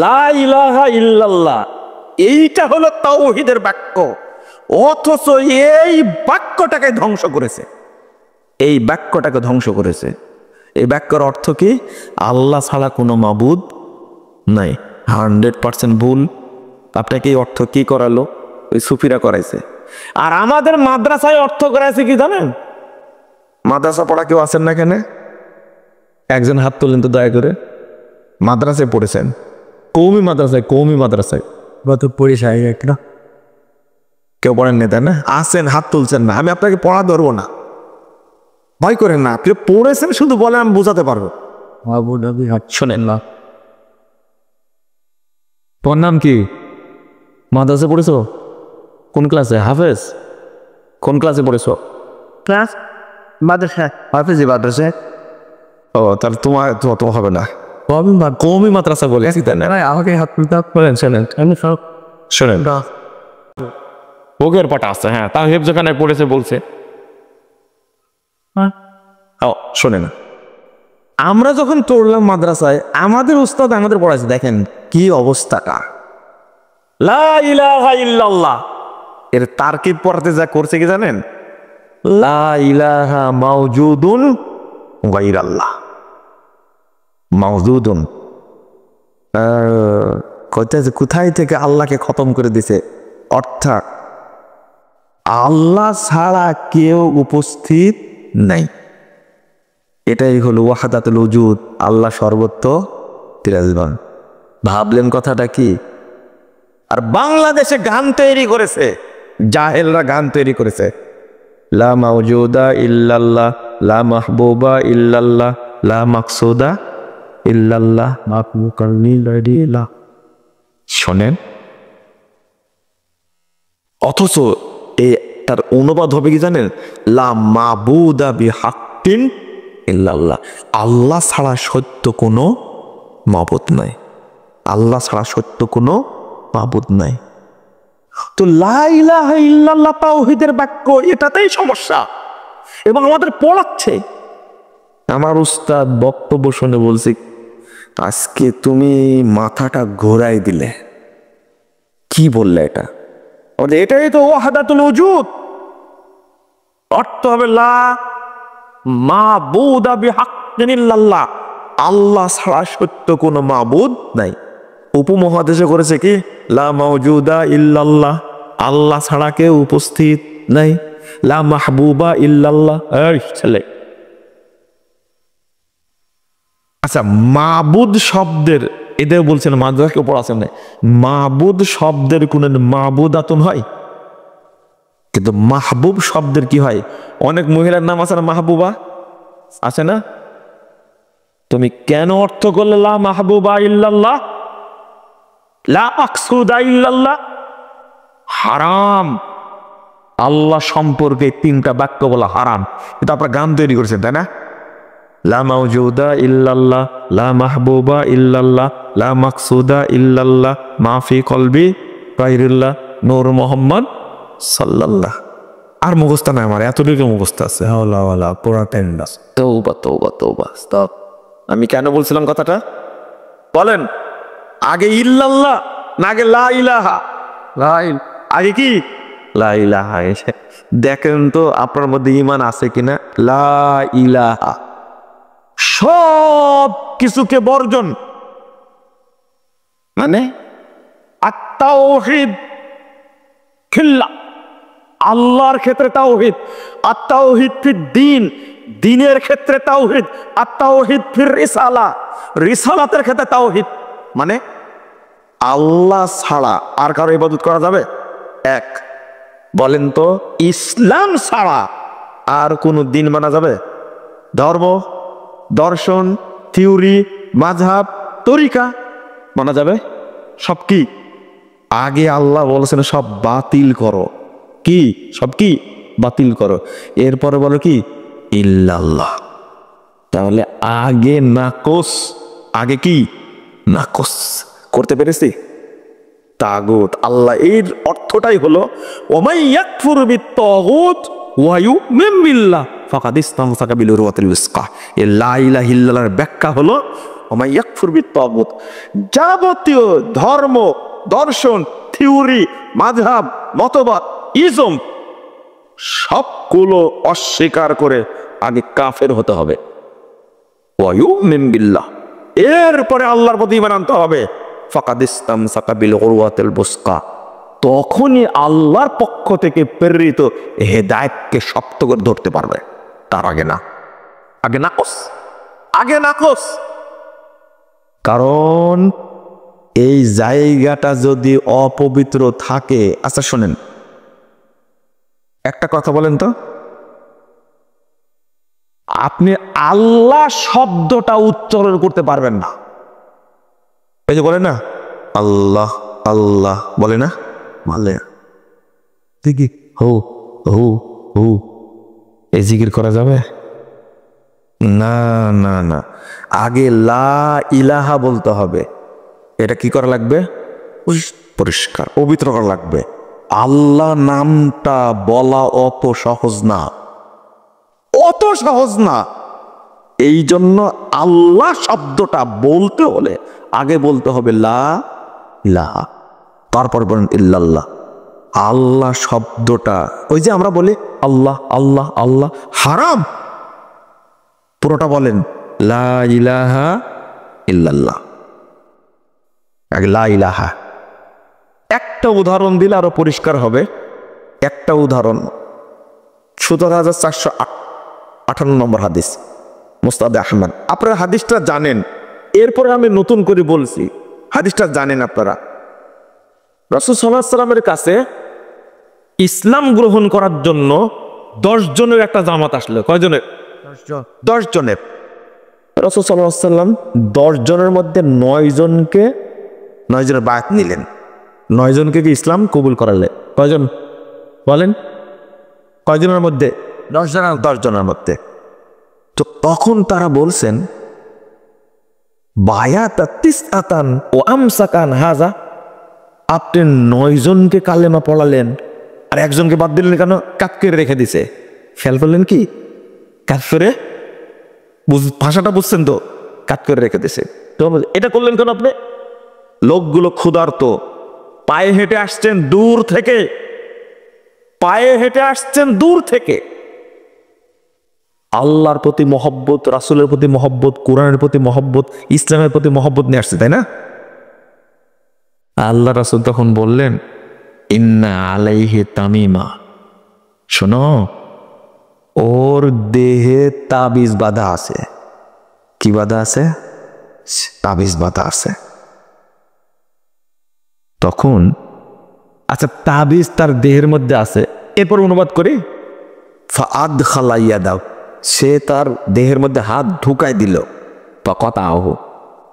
লা ইলাহা ইল্লাল্লাহ, এইটা হলো তাওহীদের বাক্য। অথচ এই বাক্যটাকে ধ্বংস করেছে, এই বাক্যটাকে ধ্বংস করেছে। এই বাক্যের অর্থ কি? আল্লাহ ছাড়া কোনো মাবুদ নাই। 100% ভুল। আপনাকে এই অর্থ কি করালো? ওই সুফিরা করাইছে। আর আমাদের মাদ্রাসায় অর্থ করাইছে কি জানেন? মাদ্রাসা পড়া কেউ আছেন না কেন? একজন হাত তোলেন তো দয়া করে। মাদ্রাসায় পড়েছেন? কওমি মাদ্রাসায়? কওমি মাদ্রাসায় পরিচয় একটা কেউ পড়েন না, তাই না? আসেন, হাত তুলছেন না। আমি আপনাকে পড়া ধরবো না, ভয় করেন না। আপনি পড়েছেন, শুধু বলে আমি বোঝাতে পারবো। শোনেন না, তোমার নাম কি? মাদ্রাসা পড়েছো? কোন ক্লাসে? হাফেজ? কোন ক্লাসে পড়েছো? ক্লাস মাদ্রাসা। হাফেজি মাদ্রাসা? ও, তাহলে তোমার তো হবে না। কওমি মাদ্রাসা বলেছি, তাই না? আমাকে হাত তুলতে বলেন। শোনেন শোনেন, বুকের পাটা আছে, হ্যাঁ, তাও হেফজখানায় পড়েছে বলছে। ও শোনে না, আমরা যখন পড়লাম মাদ্রাসায়, আমাদের উস্তাদ আমাদের পড়াইছে, দেখেন কি অবস্থাটা। লা ইলাহা ইল্লাল্লাহ এর তারকিব পড়াতে যা করছে কি জানেন? লা ইলাহা মাওজুদুন গায়রাল্লাহ। মাওজুদুন কোথায় থেকে আল্লাহকে খতম করে দিছে। অর্থাৎ আল্লাহ ছাড়া কেউ উপস্থিত নাই। এটাই হলো ওয়াহদাতুল উজুদ, আল্লাহ সর্বত্র বিরাজমান। ভাবলেন কথাটা কি? আর বাংলাদেশে গান তৈরি করেছে, জাহেলরা গান তৈরি করেছে, লা মাওজুদা ইল্লাল্লাহ, লা মাহবুবা ইল্লাল্লাহ, লা মাকসুদা ইল্লাল্লাহ, মাকলুকাল্লিল্লাহ। শোনেন, অথচ তার অনুবাদ হবে কি জানেন? লা মাবুদা বিহাক্কিন ইল্লাল্লাহ, আল্লাহ ছাড়া সত্য কোনো মাবুদ নাই। আল্লাহ ছাড়া সত্য কোনো মাবুদ নাই। তো লা ইলাহা ইল্লাল্লাহ তাওহীদের বাক্য, এটাতেই সমস্যা, এবং আমাদের পড়াচ্ছে। আমার উস্তাদ বক্তব্য শুনে বলছি, আজকে তুমি মাথাটা ঘোরাই দিলে। কি বললে এটা? এটাই তো ওয়াহদাতুল উজুদ। অর্থ হবে লা মাবুদা বিহাক্কিন ইল্লাল্লাহ, আল্লাহ ছাড়া সত্য কোনো মাবুদ নাই। উপমহাদেশে করেছে কি? লা মাওজুদা ইল্লাল্লাহ, আল্লাহ ছাড়া কেউ উপস্থিত নাই। লা মাহবুবা ইল্লাল্লাহ। এই ছেলে, আচ্ছা, মাবুদ শব্দের, এদের বলছেন মাদ্রাসাকে পড়াচ্ছেন না, মাবুদ শব্দের কোন মাবুদাতুন হয়? কিন্তু মাহবুব শব্দের কি হয়? অনেক মহিলার নাম আছে না, মাহবুবা আছে না? তুমি কেন অর্থ করলে লা মাহবুবা ইল্লাল্লাহ, লা মাকসুদা ইল্লাল্লাহ? হারাম। আল্লাহ সম্পর্কে 3টা বাক্য বলা হারাম। কিন্তু আপনারা গান তৈরি করেছেন, তাই না? লা মাওজুদা ইল্লাল্লাহ, লা মাহবুবা ইল্লাল্লাহ, লা মাকসুদা ইল্লাল্লাহ, মাফি কলবি গায়রুল্লাহ, নূর মোহাম্মদ সাল্লাল্লাহ। আর মুখস্থ নাই আমার, এতটুকু মুখস্থ আছে। তওবা তওবা তওবা। স্টপ। আমি কেন বলছিলাম কথাটা বলেন? আগে ইল্লাল্লাহ না আগে লা ইলাহা? আগে কি? লা ইলাহা। দেখেন তো আপনার মধ্যে ঈমান আছে কিনা। লা ইলাহা সব কিছুকে বর্জন, মানে আত-তাওহীদ খিল্লা, আল্লাহর ক্ষেত্রে তাওহীদ, আত-তাওহীদ ফিদ দ্বীন, দ্বীনের ক্ষেত্রে তাওহীদ, আত-তাওহীদ ফির রিসালা, রিসালাতের ক্ষেত্রে তাওহীদ। মানে আল্লাহ ছাড়া আর কারো ইবাদত করা যাবে? এক। বলেন তো, ইসলাম ছাড়া আর কোন দিন মানা যাবে? ধর্ম, দর্শন, থিওরি, মাযহাব, তরিকা মানা যাবে? সব কি? আগে আল্লাহ বলেছেন সব বাতিল করো। কি? সব কি বাতিল করো। এরপরে বলো কি? ইল্লাল্লাহ। তাহলে আগে নাকস, আগে কি? নাকস করতে পেরেছি। তাগুত, আল্লাহ, এর অর্থটাই হলো ওমাই ইয়াকফুর বিত-তাগুত ওয়া ইউমিন বিল্লাহ ফাকাদ ইসতামসাকা বিল উরওয়াতিল উসকা। এই লা ইলাহা ইল্লাল্লাহর ব্যাখ্যা হলো ওয়া ইয়াকফুর বিত-তাগুত, যাবতীয় ধর্ম, দর্শন, থিওরি, মাযহাব, মতবাদ, ইজম সবগুলো অস্বীকার করে আগে কাফের হতে হবে। ওয়া ইউমিন বিল্লাহ, এরপরে আল্লাহর প্রতি ঈমান আনতে হবে। ফাকাদ ইসতামসাকা বিল উরওয়াতিল বুসকা, তখনই আল্লাহর পক্ষ থেকে প্রেরিত হেদায়েতকে শক্ত করে ধরতে পারবে। তার আগে না, আগে নাকস। কারণ এই জায়গাটা যদি অপবিত্র থাকে, আচ্ছা শোনেন একটা কথা বলেন তো, আপনি আল্লাহ শব্দটা উচ্চারণ করতে পারবেন না। এই যে বলে না আল্লাহ আল্লাহ, বলে না, বলে ঠিকই, হু হু হু, এই জিকির করা যাবে না? না না, আগে লা ইলাহা বলতে হবে। এটা কি করা লাগবে? পরিষ্কার পবিত্র করা লাগবে। আল্লাহ নামটা বলা অত সহজ না, এই জন্য আল্লাহ শব্দটা বলতে হলে আগে বলতে হবে লা ইলাহা, তারপর বলেন ইল্লাল্লাহ। আল্লাহ শব্দটা, ওই যে আমরা বলি আল্লাহ আল্লাহ আল্লাহ, হারাম। পুরোটা বলেন লা ইলাহা ইল্লাল্লাহ, আগে লা ইলাহা। একটা উদাহরণ দিলে আরো পরিষ্কার হবে। একটা উদাহরণ, 17,458 নম্বর হাদিস, মুস্তাদে আহমদ। আপনারা হাদিসটা জানেন, এরপরে আমি নতুন করে বলছি, হাদিসটা জানেন আপনারা। রাসূল সাল্লাল্লাহু আলাইহি ওয়াসাল্লামের কাছে ইসলাম গ্রহণ করার জন্য 10 জনের একটা জামাত আসলো। কয়জনের? 10 জনের। রাসূল সাল্লাল্লাহু আলাইহি ওয়াসাল্লাম 10 জনের মধ্যে 9 জনের বায়াত নিলেন। 9 জনকে কি ইসলাম কবুল করালে? কয়জন বলেন? কয়জনের মধ্যে? 10 জনের মধ্যে। তো তখন তারা বলছেন বায়াত তিসআতান ও আমসাকান হাযা, আপনি 9 জনকে কালেমা পড়ালেন আর একজনকে বাদ দিলেন কেন? কাট করে রেখে দিছে। খেয়াল করলেন কি? কাট করে, ভাষাটা বুঝছেন তো? কাট করে রেখে দিছে। তো এটা করলেন কেন আপনি? লোকগুলো ক্ষুধার্ত, পায়ে হেঁটে আসছেন দূর থেকে, আল্লাহর প্রতি মহব্বত, রাসূলের প্রতি মহব্বত, কোরআনের প্রতি মহব্বত, ইসলামের প্রতি মহব্বত নিয়ে আসছে, তাই না? আল্লাহ রাসূল তখন বললেন ইন্না আলাইহি তামিমা, শোনো ওর দেহে তাবিজ বাঁধা আছে। কি বাঁধা আছে? তাবিজ বাঁধা আছে। তখন আচ্ছা, তাবিজ তার দেহের মধ্যে আছে, এরপর অনুবাদ করি, ফাআদখালা ইয়াদাহু, সে তার দেহের মধ্যে হাত ঢুকাই দিল, ফাকাতাহু,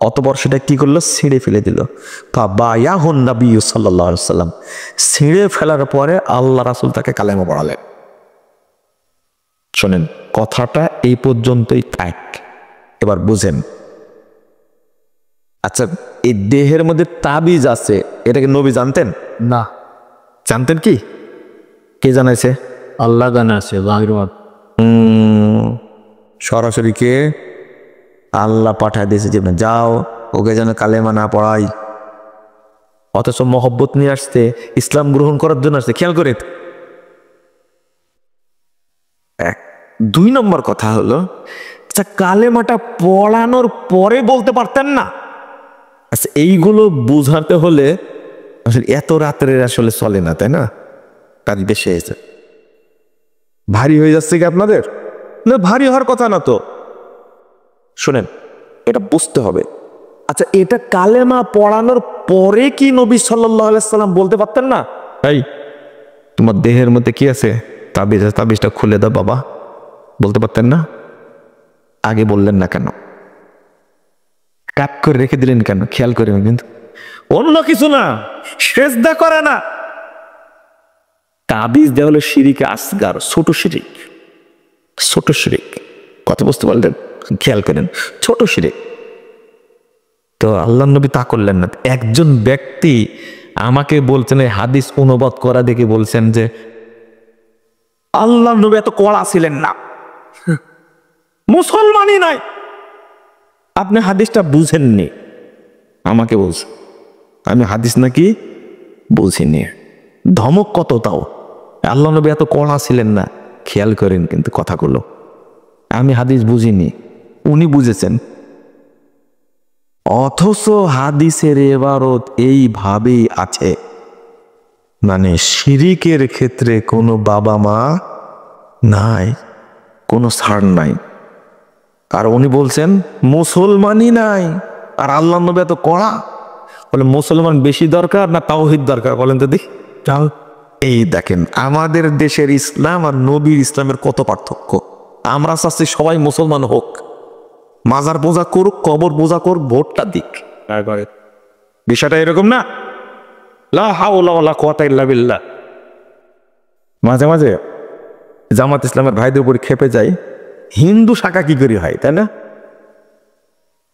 অতঃপর সেটা কি করলো? ছিঁড়ে ফেলে দিল। ফাবায়াহুন নবী সাল্লাল্লাহু আলাইহি ওয়াসাল্লাম, ছিঁড়ে ফেলার পরে আল্লাহ রাসূল তাকে কালেমা পড়ালেন। শোনেন, কথাটা এই পর্যন্তই থাক, এবার বুঝেন। আচ্ছা, এই দেহের মধ্যে তাবিজ আছে, এটাকে নবী জানতেন না? জানতেন কি? কে জানাইছে? আল্লাহ জানাইছে। সরাসরি কে? আল্লাহ পাঠায় দিয়েছে যে যাও ওকে যেন কালেমা না পড়াই। অথচ মহব্বত নিয়ে আসছে, ইসলাম গ্রহণ করার জন্য আসছে। খেয়াল করে। 2 নম্বর কথা হলো, আচ্ছা কালেমাটা পড়ানোর পরে বলতে পারতেন না? আচ্ছা, এইগুলো বুঝাতে হলে আসলে এত রাত্রে আসলে চলে না, তাই না? তার বেশি হয়েছে, ভারী হয়ে যাচ্ছে কি আপনাদের? না, ভারী হওয়ার কথা না তো। শোনেন, এটা বুঝতে হবে। আচ্ছা, এটা কালেমা পড়ানোর পরে কি নবী সাল্লাল্লাহু আলাইহি সাল্লাম বলতে পারতেন না? এই তোমার দেহের মধ্যে কি আছে? তাবিজ, তাবিজটা খুলে দাও বাবা, বলতে পারতেন না? আগে বললেন না কেন? কাট করে রেখে দিলেন কেন? খেয়াল করে, কিন্তু অন্য কিছু না, সেজদা করে না। তাবিজ দেওয়া হলো শিরিকে আসগার, ছোট শিরিক। কথা বুঝতে পারলেন? খেয়াল করেন, ছোট শিরিক। তো আল্লাহ নবী তা করলেন না। একজন ব্যক্তি আমাকে বলছেন, এই হাদিস অনুবাদ করা দেখে বলছেন যে আল্লাহ নবী এত কড়া ছিলেন না, মুসলমানই নাই, আপনি হাদিসটা বুঝেননি, আমাকে বলছেন আমি হাদিস নাকি বুঝিনি। ধমক কত তাও! আল্লাহ নবী এত কড়া ছিলেন না, খেয়াল করেন কিন্তু কথাগুলো। আমি হাদিস বুঝিনি, উনি বুঝেছেন। অথচ হাদিসের এবারত এইভাবেই আছে, মানে শিরিকের ক্ষেত্রে কোনো বাবা মা নাই, কোনো ছাড় নাই। আর উনি বলছেন মুসলমানই নাই, আর আল্লাহ নবী এত কড়া। বলে মুসলমান বেশি দরকার না তাওহীদ দরকার বলেন তো দেখি। এই দেখেন আমাদের দেশের ইসলাম আর নবীর ইসলামের কত পার্থক্য। আমরা চাচ্ছি সবাই মুসলমান হোক, মাজার পূজা করুক, কবর পূজা করুক, ভোটটা দিক। বিষয়টা এরকম না। লা হাওলা ওয়ালা কুওয়াতা ইল্লা বিল্লাহ। মাঝে মাঝে জামাত ইসলামের ভাইদের উপর খেপে যায়, হিন্দু শাখা কি করি হয়, তাই না?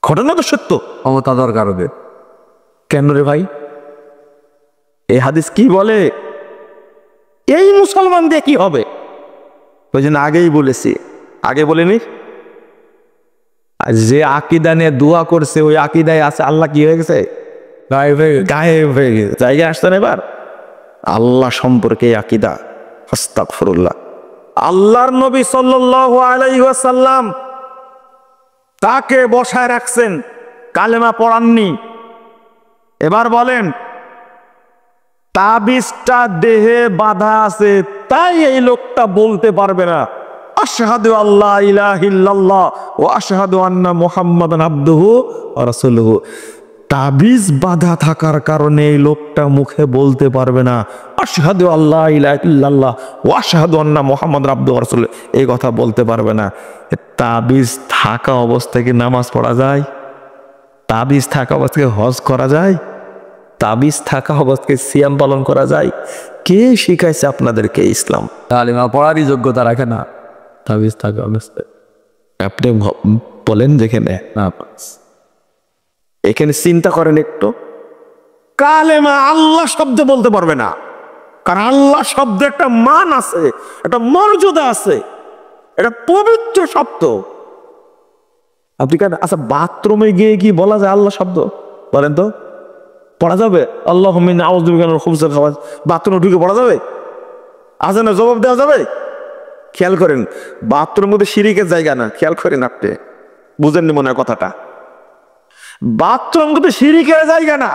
ঘটনা তো সত্য। ক্ষমতা দরকার ওদের। কেন রে ভাই? এই হাদিস কি বলে? এই মুসলমান দিয়ে কি হবে? ওই জন্য আগেই বলেছি, আগে বলিনি? আর যে আকীদা নিয়ে দোয়া করছে ওই আকীদায় আছে আল্লাহ কি হয়ে গেছে? গায়েব হয়ে গেছে। জায়গায় আসছেন এবার? আল্লাহ সম্পর্কে আকীদা, আস্তাগফিরুল্লাহ। আল্লাহর নবী সাল্লাল্লাহু আলাইহি ওয়াসাল্লাম তাকে বসায় রাখছেন, কালেমা পড়াননি। এবার বলেন, তাবিজটা দেহে বাঁধা আছে তাই এই লোকটা বলতে পারবে না আশহাদু আল্লা ইলাহা ইল্লাল্লাহ ওয়া আশহাদু আন্না মুহাম্মাদান আবদুহু ওয়া রাসূলুহু। তাবিজ বাঁধা থাকার কারণে এই লোকটা মুখে বলতে পারবে না আশহাদু আল্লা ইলাহা ইল্লাল্লাহ ওয়া আশহাদু আন্না মুহাম্মাদান আবদুহু ওয়া রাসূলুহু, এই কথা বলতে পারবে না। তাবিজ থাকা অবস্থায় কি নামাজ পড়া যায়? তাবিজ থাকা অবস্থায় হজ করা যায়? তাবিজ থাকা অবস্থায় সিয়াম পালন করা যায়? কে শিখাইছে আপনাদেরকে ইসলাম? কালেমা পড়ারই যোগ্যতা রাখে না তাবিজ থাকা অবস্থায়। আপনি বলেন যেখানে না, এখানে চিন্তা করেন একটু, কালেমা আল্লাহ শব্দ বলতে পারবে না, কারণ আল্লাহ শব্দ একটা মান আছে, একটা মর্যাদা আছে, এটা পবিত্র শব্দ। আপনি কেন আচ্ছা বাথরুমে গিয়ে কি বলা যায় আল্লাহ শব্দ? বলেন তো, পড়া যাবে? আল্লাহুম্মা ইন্নী আউযু বিকা মিনাল খুবুসি ওয়াল খাবায়েস বাথরুমে ঢুকে পড়া যাবে? আজানের জবাব দেওয়া যাবে? খেয়াল করেন, বাথরুমের মধ্যে শিরিকের জায়গা না। খেয়াল করেন, আপনি বুঝেননি মনে হয় কথাটা। বাথরুম কিন্তু শিরিকের জায়গা না,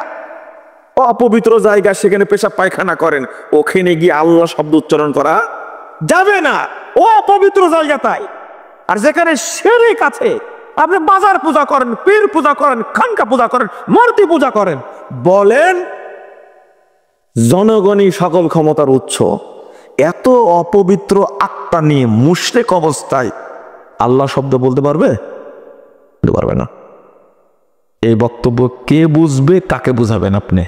অপবিত্র জায়গা। সেখানে পেশাব পায়খানা করেন, ওখানে গিয়ে আল্লাহ শব্দ উচ্চারণ করা যাবে না, ও অপবিত্র জায়গা। তাই আর যেখানে শিরিক আছে, আপনি বাজার পূজা করেন, পীর পূজা করেন, খানকা পূজা করেন, মূর্তি পূজা করেন, বলেন জনগণই সকল ক্ষমতার উৎস, এত অপবিত্র আত্মা নিয়ে মুশরিক অবস্থায় আল্লাহ শব্দ বলতে পারবে? বলতে পারবে না। এই বক্তব্য কে বুঝবে, কাকে বুঝাবেন আপনি?